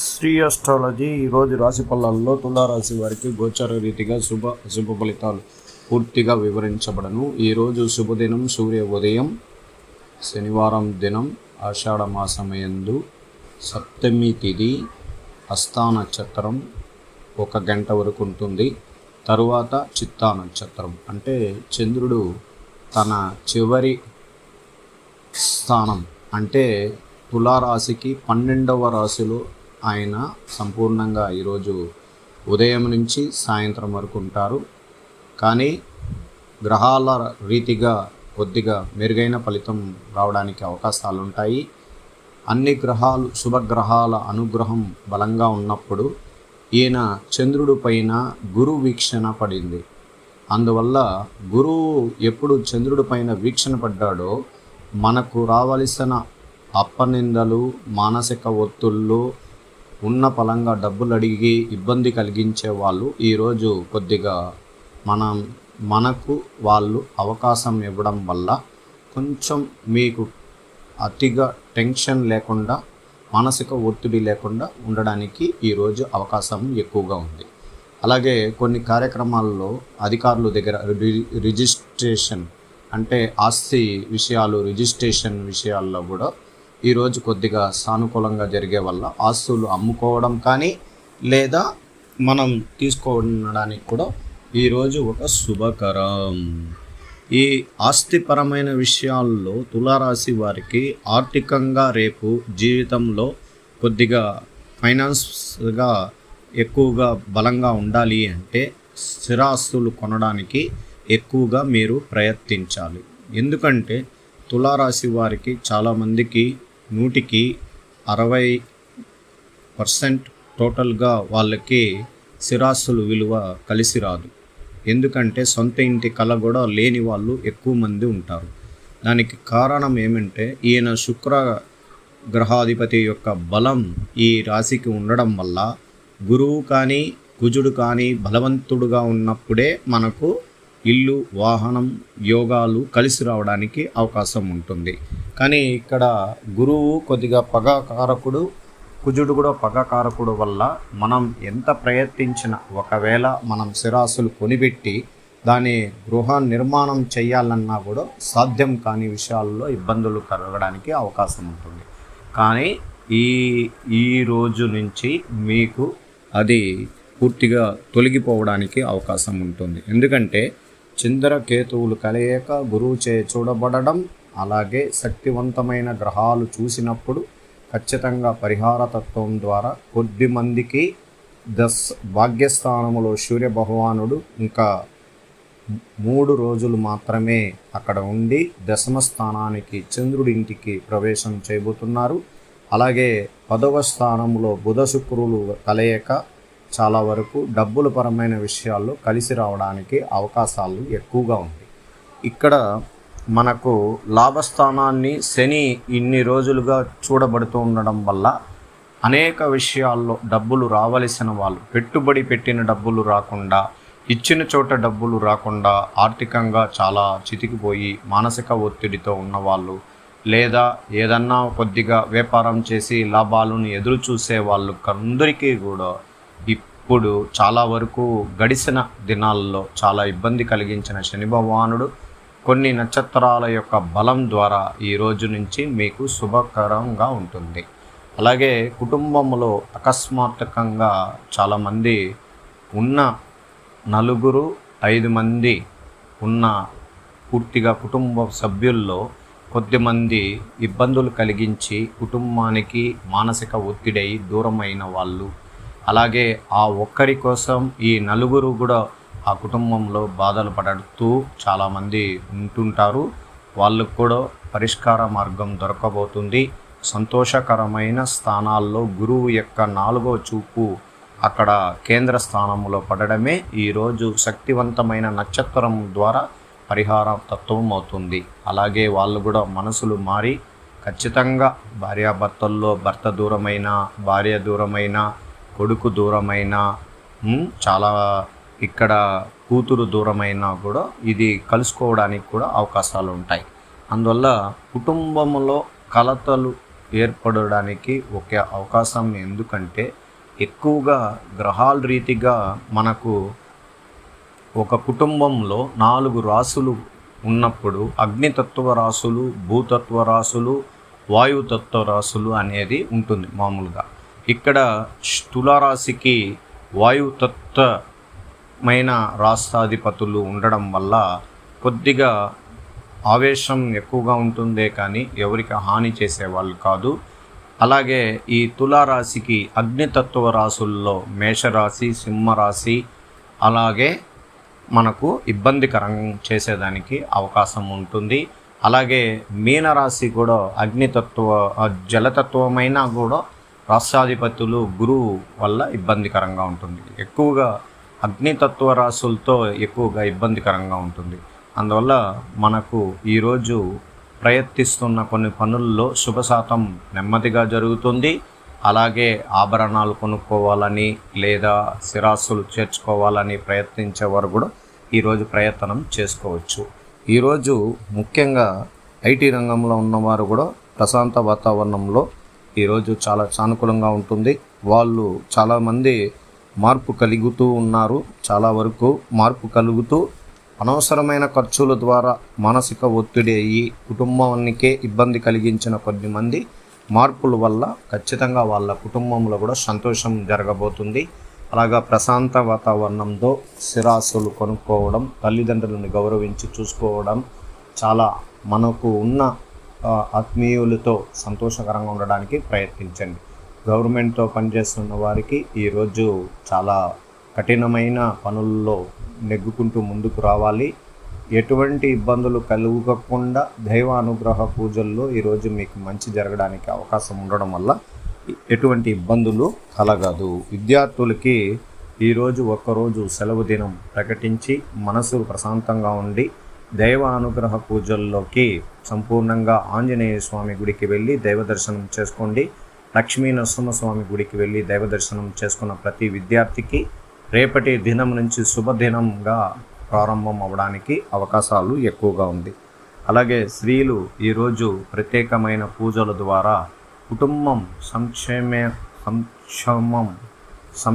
Shri astrology ఈరోజు రాశి ఫలాల్లో తులారాశి వారికి గోచార రీతిగా శుభ ఫలితాలు పూర్తిగా వివరించబడను. ఈరోజు శుభదినం సూర్య ఉదయం, శనివారం దినం, ఆషాఢ మాసమయందు సప్తమి తిథి, హస్తా నక్షత్రం 1 గంట వరకు ఉంటుంది. తరువాత చిత్తా నక్షత్రం అంటే చంద్రుడు తన చివరి స్థానం అంటే తులారాశికి 12వ రాశిలో ఆయన సంపూర్ణంగా ఈరోజు ఉదయం నుంచి సాయంత్రం వరకు ఉంటారు. కానీ గ్రహాల రీతిగా కొద్దిగా మెరుగైన ఫలితం రావడానికి అవకాశాలు ఉంటాయి. అన్ని గ్రహాలు శుభగ్రహాల అనుగ్రహం బలంగా ఉన్నప్పుడు ఈయన చంద్రుడి పైన గురు వీక్షణ పడింది. అందువల్ల గురువు ఎప్పుడు చంద్రుడి పైన వీక్షణ పడ్డాడో మనకు రావలసిన అప్పనిందలు, మానసిక ఒత్తిళ్ళు, ఉన్న పలంగా డబ్బులు అడిగి ఇబ్బంది కలిగించే వాళ్ళు ఈరోజు కొద్దిగా మనకు వాళ్ళు అవకాశం ఇవ్వడం వల్ల కొంచెం మీకు అతిగా టెన్షన్ లేకుండా, మానసిక ఒత్తిడి లేకుండా ఉండడానికి ఈరోజు అవకాశం ఎక్కువగా ఉంది. అలాగే కొన్ని కార్యక్రమాల్లో అధికారుల దగ్గర రిజిస్ట్రేషన్ అంటే ఆస్తి విషయాలు, రిజిస్ట్రేషన్ విషయాల్లో కూడా ఈరోజు కొద్దిగా సానుకూలంగా జరిగే వల్ల ఆస్తులు అమ్ముకోవడం కానీ లేదా మనం తీసుకోవడానికి కూడా ఈరోజు ఒక శుభకరం. ఈ ఆస్తిపరమైన విషయాల్లో తులారాశి వారికి ఆర్థికంగా రేపు జీవితంలో కొద్దిగా ఫైనాన్స్గా ఎక్కువగా బలంగా ఉండాలి అంటే స్థిరాస్తులు కొనడానికి ఎక్కువగా మీరు ప్రయత్నించాలి. ఎందుకంటే తులారాశి వారికి చాలామందికి 100కి 60% టోటల్గా వాళ్ళకి స్థిరాస్తుల విలువ కలిసి రాదు. ఎందుకంటే సొంత ఇంటి కళ కూడా లేని వాళ్ళు ఎక్కువ మంది ఉంటారు. దానికి కారణం ఏమంటే ఈయన శుక్ర గ్రహాధిపతి యొక్క బలం ఈ రాశికి ఉండడం వల్ల గురువు కానీ కుజుడు కానీ బలవంతుడుగా ఉన్నప్పుడే మనకు ఇల్లు, వాహనం, యోగాలు కలిసి రావడానికి అవకాశం ఉంటుంది. కానీ ఇక్కడ గురువు కొద్దిగా పగాకారకుడు, కుజుడు కూడా పగాకారకుడు వల్ల మనం ఎంత ప్రయత్నించినా ఒకవేళ మనం స్థిరాస్తులు కొనిపెట్టి దాని గృహ నిర్మాణం చేయాలన్నా కూడా సాధ్యం కాని విషయాల్లో ఇబ్బందులు కలగడానికి అవకాశం ఉంటుంది. కానీ ఈ రోజు నుంచి మీకు అది పూర్తిగా తొలగిపోవడానికి అవకాశం ఉంటుంది. ఎందుకంటే చంద్రకేతువులు కలయిక గురువు చే చూడబడడం, అలాగే శక్తివంతమైన గ్రహాలు చూసినప్పుడు ఖచ్చితంగా పరిహార తత్వం ద్వారా కొద్ది మందికి భాగ్యస్థానములో సూర్య భగవానుడు ఇంకా 3 రోజులు మాత్రమే అక్కడ ఉండి దశమ స్థానానికి చంద్రుడింటికి ప్రవేశం చేయబోతున్నారు. అలాగే 10వ స్థానంలో బుధ శుక్రులు కలయిక చాలా వరకు డబ్బుల పరమైన విషయాల్లో కలిసి రావడానికి అవకాశాలు ఎక్కువగా ఉంది. ఇక్కడ మనకు లాభస్థానాన్ని శని ఇన్ని రోజులుగా చూడబడుతూ ఉండడం వల్ల అనేక విషయాల్లో డబ్బులు రావలసిన వాళ్ళు పెట్టుబడి పెట్టిన డబ్బులు రాకుండా, ఇచ్చిన చోట డబ్బులు రాకుండా ఆర్థికంగా చాలా చితికిపోయి మానసిక ఒత్తిడితో ఉన్నవాళ్ళు, లేదా ఏదన్నా కొద్దిగా వ్యాపారం చేసి లాభాలను ఎదురు చూసే వాళ్ళు అందరికీ కూడా ఇప్పుడు చాలా వరకు గడిచిన దినాల్లో చాలా ఇబ్బంది కలిగించిన శని భగవానుడు కొన్ని నక్షత్రాల యొక్క బలం ద్వారా ఈ రోజు నుంచి మీకు శుభకరంగా ఉంటుంది. అలాగే కుటుంబంలో అకస్మాత్తుకంగా చాలామంది ఉన్న 4-5 మంది ఉన్న పూర్తిగా కుటుంబ సభ్యుల్లో కొద్దిమంది ఇబ్బందులు కలిగించి కుటుంబానికి మానసిక ఒత్తిడై దూరమైన వాళ్ళు, అలాగే ఆ ఒక్కరి కోసం ఈ 4 కూడా ఆ కుటుంబంలో బాధలు పడుతూ చాలామంది ఉంటుంటారు. వాళ్ళకు కూడా పరిష్కార మార్గం దొరకబోతుంది. సంతోషకరమైన స్థానాల్లో గురువు యొక్క 4వ చూపు అక్కడ కేంద్ర స్థానంలో పడడమే ఈరోజు శక్తివంతమైన నక్షత్రం ద్వారా పరిహార తత్వం అవుతుంది. అలాగే వాళ్ళు కూడా మనసులు మారి ఖచ్చితంగా భార్యాభర్తల్లో భర్త దూరమైన, భార్య దూరమైన, కొడుకు దూరమైన, చాలా ఇక్కడ కూతురు దూరమైనా కూడా ఇది కలుసుకోవడానికి కూడా అవకాశాలు ఉంటాయి. అందువల్ల కుటుంబంలో కలతలు ఏర్పడడానికి ఒక అవకాశం. ఎందుకంటే ఎక్కువగా గ్రహాల రీతిగా మనకు ఒక కుటుంబంలో 4 రాసులు ఉన్నప్పుడు అగ్నితత్వ రాసులు, భూతత్వ రాసులు, వాయుతత్వ రాసులు అనేది ఉంటుంది మామూలుగా. ఇక్కడ తులారాశికి వాయుతత్వమైన రాష్ట్రాధిపతులు ఉండడం వల్ల కొద్దిగా ఆవేశం ఎక్కువగా ఉంటుందే కానీ ఎవరికి హాని చేసేవాళ్ళు కాదు. అలాగే ఈ తులారాశికి అగ్నితత్వ రాసుల్లో మేషరాశి, సింహరాశి అలాగే మనకు ఇబ్బందికరం చేసేదానికి అవకాశం ఉంటుంది. అలాగే మీనరాశి కూడా అగ్నితత్వ జలతత్వమైనా కూడా రాష్ట్రాధిపతులు గురువు వల్ల ఇబ్బందికరంగా ఉంటుంది. ఎక్కువగా అగ్నితత్వ రాశులతో ఎక్కువగా ఇబ్బందికరంగా ఉంటుంది. అందువల్ల మనకు ఈరోజు ప్రయత్నిస్తున్న కొన్ని పనుల్లో శుభశాతం నెమ్మదిగా జరుగుతుంది. అలాగే ఆభరణాలు కొనుక్కోవాలని లేదా స్థిరాస్తులు చేర్చుకోవాలని ప్రయత్నించేవారు కూడా ఈరోజు ప్రయత్నం చేసుకోవచ్చు. ఈరోజు ముఖ్యంగా ఐటీ రంగంలో ఉన్నవారు కూడా ప్రశాంత వాతావరణంలో ఈరోజు చాలా సానుకూలంగా ఉంటుంది. వాళ్ళు చాలామంది మార్పు కలుగుతూ ఉన్నారు. చాలా వరకు మార్పు కలుగుతూ అనవసరమైన ఖర్చుల ద్వారా మానసిక ఒత్తిడి అయ్యి కుటుంబానికే ఇబ్బంది కలిగించిన కొద్దిమంది మార్పుల వల్ల ఖచ్చితంగా వాళ్ళ కుటుంబంలో కూడా సంతోషం జరగబోతుంది. అలాగా ప్రశాంత వాతావరణంతో స్థిరాస్తులు కొనుక్కోవడం, తల్లిదండ్రులను గౌరవించి చూసుకోవడం, చాలా మనకు ఉన్న ఆత్మీయులతో సంతోషకరంగా ఉండడానికి ప్రయత్నించండి. గవర్నమెంట్తో పనిచేస్తున్న వారికి ఈరోజు చాలా కఠినమైన పనుల్లో నెగ్గుకుంటూ ముందుకు రావాలి. ఎటువంటి ఇబ్బందులు కలుగకుండా దైవ అనుగ్రహ పూజల్లో ఈరోజు మీకు మంచి జరగడానికి అవకాశం ఉండడం వల్ల ఎటువంటి ఇబ్బందులు కలగదు. విద్యార్థులకి ఈరోజు ఒక్కరోజు సెలవు దినం ప్రకటించి మనసు ప్రశాంతంగా ఉండి దైవ అనుగ్రహ పూజల్లోకి సంపూర్ణంగా ఆంజనేయ స్వామి గుడికి వెళ్ళి దైవ దర్శనం చేసుకోండి. లక్ష్మీ నరసింహస్వామి గుడికి వెళ్ళి దైవ దర్శనం చేసుకున్న ప్రతి విద్యార్థికి రేపటి దినం నుంచి శుభదినంగా ప్రారంభం అవ్వడానికి అవకాశాలు ఎక్కువగా ఉంది. అలాగే స్త్రీలు ఈరోజు ప్రత్యేకమైన పూజల ద్వారా కుటుంబం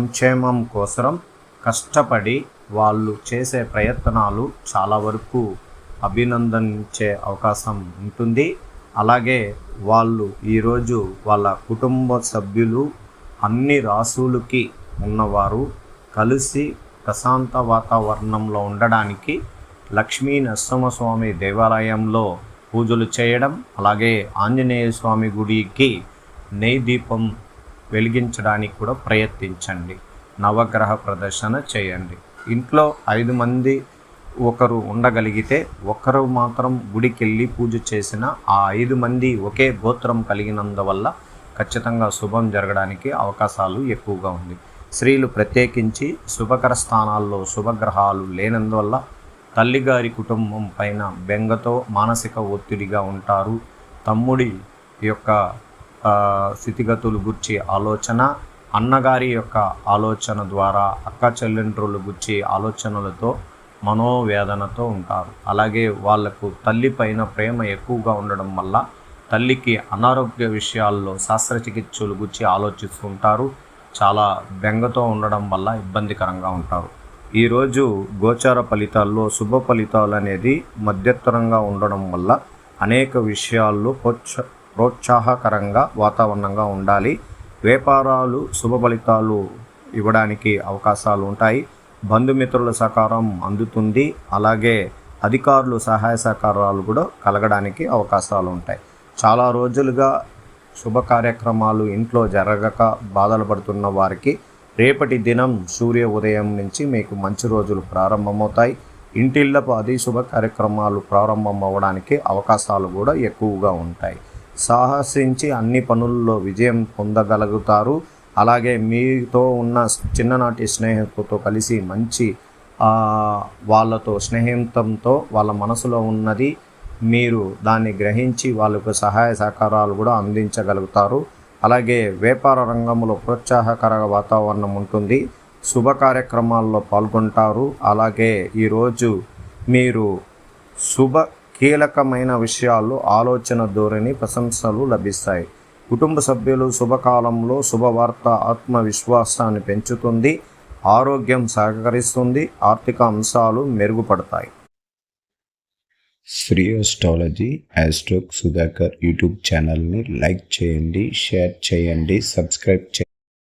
సంక్షేమం కోసం కష్టపడి వాళ్ళు చేసే ప్రయత్నాలు చాలా వరకు అభినందించే అవకాశం ఉంటుంది. అలాగే వాళ్ళు ఈరోజు వాళ్ళ కుటుంబ సభ్యులు అన్ని రాసులకి ఉన్నవారు కలిసి ప్రశాంత వాతావరణంలో ఉండడానికి లక్ష్మీ నరసింహస్వామి దేవాలయంలో పూజలు చేయడం, అలాగే ఆంజనేయ స్వామి గుడికి నెయ్యి దీపం వెలిగించడానికి కూడా ప్రయత్నించండి. నవగ్రహ ప్రదర్శన చేయండి. ఇంట్లో 5 మంది ఒకరు ఉండగలిగితే ఒకరు మాత్రం గుడికి వెళ్ళి పూజ చేసిన ఆ 5 మంది ఒకే గోత్రం కలిగినందువల్ల ఖచ్చితంగా శుభం జరగడానికి అవకాశాలు ఎక్కువగా ఉంది. స్త్రీలు ప్రత్యేకించి శుభకర స్థానాల్లో శుభగ్రహాలు లేనందువల్ల తల్లిగారి కుటుంబం పైన బెంగతో మానసిక ఒత్తిడిగా ఉంటారు. తమ్ముడి యొక్క స్థితిగతులు గురించి ఆలోచన, అన్నగారి యొక్క ఆలోచన ద్వారా అక్క చెల్లెండ్రుల గురించి ఆలోచనలతో మనోవేదనతో ఉంటారు. అలాగే వాళ్లకు తల్లి పైన ప్రేమ ఎక్కువగా ఉండడం వల్ల తల్లికి అనారోగ్య విషయాల్లో శస్త్రచికిత్సల గురించి ఆలోచిస్తుంటారు. చాలా బెంగతో ఉండడం వల్ల ఇబ్బందికరంగా ఉంటారు. ఈరోజు గోచార ఫలితాల్లో శుభ ఫలితాలు అనేది మధ్యతరంగా ఉండడం వల్ల అనేక విషయాల్లో ప్రోత్సాహకరంగా వాతావరణంగా ఉండాలి. వ్యాపారాలు శుభ ఫలితాలు ఇవ్వడానికి అవకాశాలు ఉంటాయి. బంధుమిత్రుల సహకారం అందుతుంది. అలాగే అధికారులు సహాయ సహకారాలు కూడా కలగడానికి అవకాశాలు ఉంటాయి. చాలా రోజులుగా శుభ కార్యక్రమాలు ఇంట్లో జరగక బాధలు పడుతున్న వారికి రేపటి దినం సూర్య ఉదయం నుంచి మీకు మంచి రోజులు ప్రారంభమవుతాయి. ఇంటిళ్ళపు అతి శుభ కార్యక్రమాలు ప్రారంభం అవ్వడానికి అవకాశాలు కూడా ఎక్కువగా ఉంటాయి. సాహసించి అన్ని పనుల్లో విజయం పొందగలుగుతారు. అలాగే మీతో ఉన్న చిన్ననాటి స్నేహితులతో కలిసి మంచి వాళ్ళతో స్నేహితంతో వాళ్ళ మనసులో ఉన్నది మీరు దాన్ని గ్రహించి వాళ్ళకు సహాయ సహకారాలు కూడా అందించగలుగుతారు. అలాగే వ్యాపార రంగంలో ప్రోత్సాహకర వాతావరణం ఉంటుంది. శుభ కార్యక్రమాల్లో పాల్గొంటారు. అలాగే ఈరోజు మీరు కీలకమైన విషయాల్లో ఆలోచన ధోరణి ప్రశంసలు లభిస్తాయి. కుటుంబ సభ్యులు శుభకాలంలో శుభవార్త ఆత్మవిశ్వాసాన్ని పెంచుతుంది, ఆరోగ్యం సహకరిస్తుంది, ఆర్థిక అంశాలు మెరుగుపడతాయి. శ్రీ అస్ట్రాలజీ ఆస్ట్రోక్ సుధాకర్ యూట్యూబ్ ఛానల్ని లైక్ చేయండి, షేర్ చేయండి, సబ్స్క్రైబ్ చేయండి.